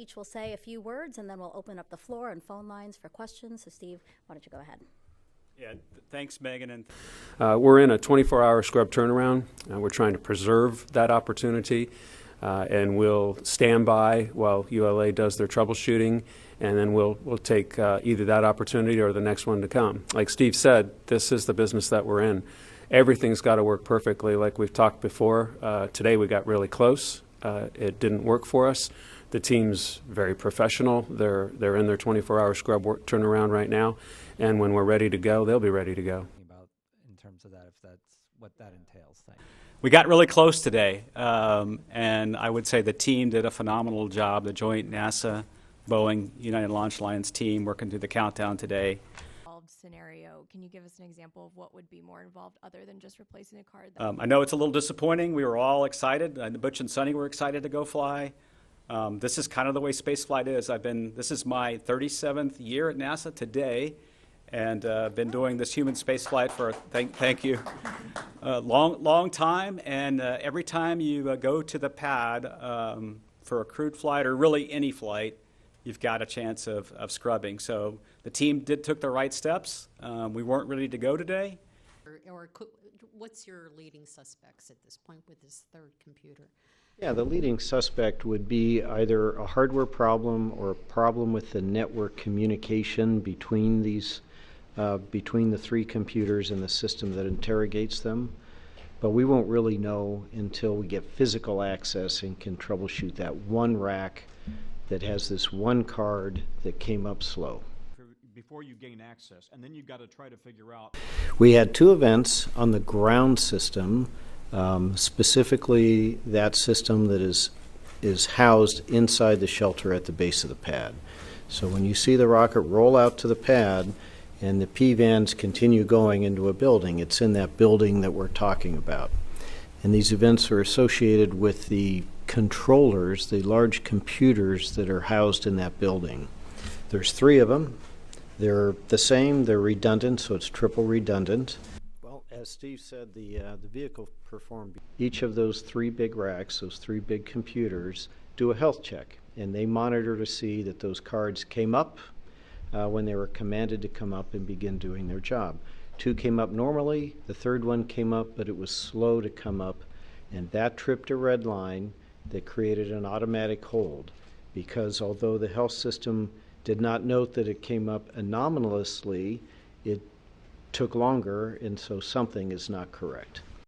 each will say a few words, and then we'll open up the floor and phone lines for questions. So, Steve, why don't you go ahead? Yeah, thanks, Megan. And we're in a 24-hour scrub turnaround. We're trying to preserve that opportunity, and we'll stand by while ULA does their troubleshooting, and then we'll take either that opportunity or the next one to come. Like Steve said, this is the business that we're in. Everything's got to work perfectly, like we've talked before. Today we got really close. It didn't work for us. The team's very professional. They're in their 24-hour scrub work turnaround right now, and when we're ready to go, they'll be ready to go. About in terms of that, if that's what that entails. Thanks. we got really close today, and I would say the team did a phenomenal job. The joint NASA, Boeing, United Launch Alliance team working through the countdown today. Scenario, can you give us an example of what would be more involved other than just replacing a card? I know it's a little disappointing. We were all excited. Butch and Sonny were excited to go fly. This is kind of the way spaceflight is. This is my 37th year at NASA today, and been doing this human spaceflight for, thank you, long time. And every time you go to the pad for a crewed flight or really any flight, you've got a chance of scrubbing. So the team took the right steps. We weren't ready to go today. What's your leading suspects at this point with this third computer? Yeah, the leading suspect would be either a hardware problem or a problem with the network communication between these, between the three computers and the system that interrogates them. But we won't really know until we get physical access and can troubleshoot that one rack that has this one card that came up slow. Before you gain access, and then you've got to try to figure out. We had two events on the ground system, specifically that system that is housed inside the shelter at the base of the pad. So when you see the rocket roll out to the pad and the P-vans continue going into a building, it's in that building that we're talking about. And these events are associated with the controllers, the large computers that are housed in that building. There's three of them. They're the same, they're redundant, so it's triple redundant. Well, as Steve said, the vehicle performed. Each of those three big racks, those three big computers, do a health check, and they monitor to see that those cards came up when they were commanded to come up and begin doing their job. Two came up normally, the third one came up, but it was slow to come up, and that tripped a red line that created an automatic hold, because although the health system did not note that it came up anomalously, it took longer, and so something is not correct.